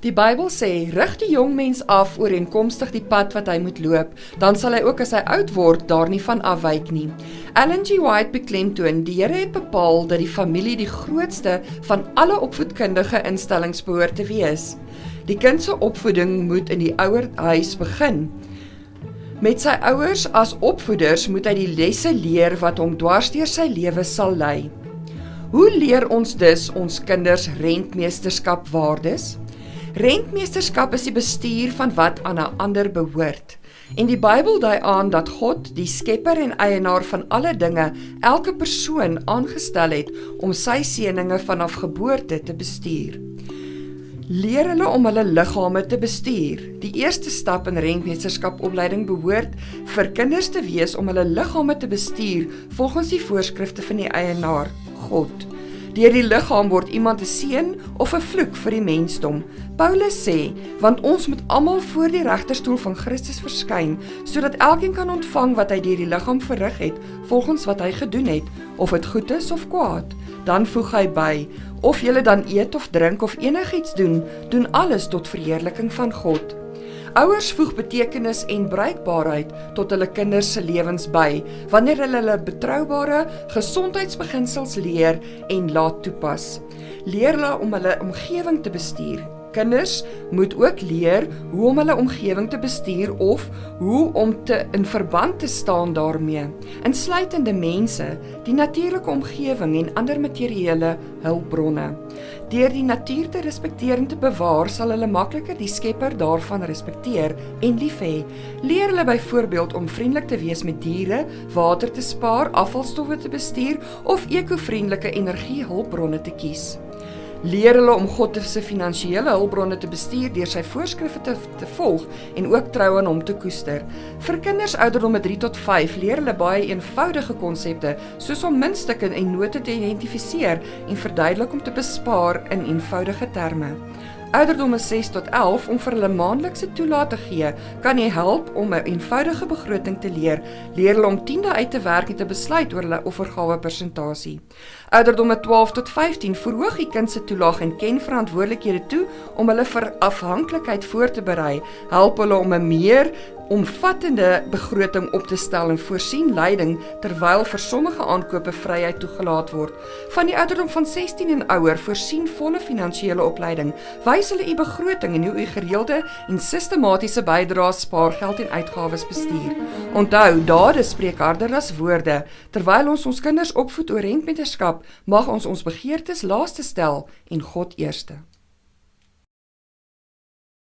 Die Bybel sê, rig die jong mens af ooreenkomstig die pad wat hy moet loop, dan sal hy ook as hy oud word daar nie van afwyk nie. Ellen G. White beklemtoon, die Here het bepaal dat die familie die grootste van alle opvoedkundige instellings behoort te wees. Die kind se opvoeding moet in die ouerhuis begin. Met sy ouers as opvoeders moet hy die lesse leer wat hom dwars deur sy lewe sal lei. Hoe leer ons dus ons kinders rentmeesterskap waardes? Rentmeesterskap is die bestuur van wat aan 'n ander behoort. En die Bybel dui aan dat God, die skepper en eienaar van alle dinge, elke persoon aangestel het om sy seëninge vanaf geboorte te bestuur. Leer hulle om hulle liggame te bestuur. Die eerste stap in rentmeesterskapopleiding behoort vir kinders te wees om hulle liggame te bestuur volgens die voorskrifte van die eienaar, God. Deur die liggaam word iemand 'n seën of 'n vloek vir die mensdom. Paulus sê, want ons moet almal voor die regterstoel van Christus verskyn, sodat elkeen kan ontvang wat hy deur die liggaam verrig het, volgens wat hy gedoen het, of dit goed is of kwaad. Dan voeg hy by, of julle dan eet of drink of enigiets doen, doen alles tot verheerliking van God. Ouers voeg betekenis en bruikbaarheid tot hulle kinders se lewens by, wanneer hulle betroubare gesondheidsbeginsels leer en laat toepas. Leer hulle om hulle omgewing te bestuur. Kinders moet ook leer hoe om hulle omgewing te bestuur of hoe om in verband te staan daarmee, insluitende mense, die natuurlike omgewing en ander materiële hulpbronne. Deur die natuur te respekteer en te bewaar, sal hulle makliker die skepper daarvan respekteer en lief hê. Leer hulle byvoorbeeld om vriendelik te wees met diere, water te spaar, afvalstowwe te bestuur of ekovriendelike energiehulpbronne te kies. Leer hulle om God se finansiële hulpbronne te bestuur deur sy voorskrifte te volg en ook trou aan hom te koester. Vir kinders ouderdomme 3 tot 5 leer hulle baie eenvoudige konsepte, soos om muntstukke en note te identifiseer en verduidelik om te bespaar in eenvoudige terme. Ouderdomme 6 tot 11 om vir hulle maandelikse toelaat te gee, kan jy help om 'n eenvoudige begroting te leer. Leer hulle om tiende uit te werk en te besluit oor hulle offergawe persentasie. Ouderdomme 12 tot 15 verhoog die kind se toelaag en ken verantwoordelikhede toe om hulle vir afhanklikheid voor te berei. Help hulle om 'n meer omvattende begroting op te stel en voorsien leiding terwyl vir sommige aankope vryheid toegelaat word. Van die ouderdom van 16 en ouer voorsien volle finansiële opleiding. Wys hulle u begroting en hoe u gereelde en sistematiese bydraes, spaargeld en uitgawes bestuur. Onthou, dade spreek harder as woorde. Terwyl ons kinders opvoed oor rentmeesterskap, mag ons begeertes laaste stel en God eerste.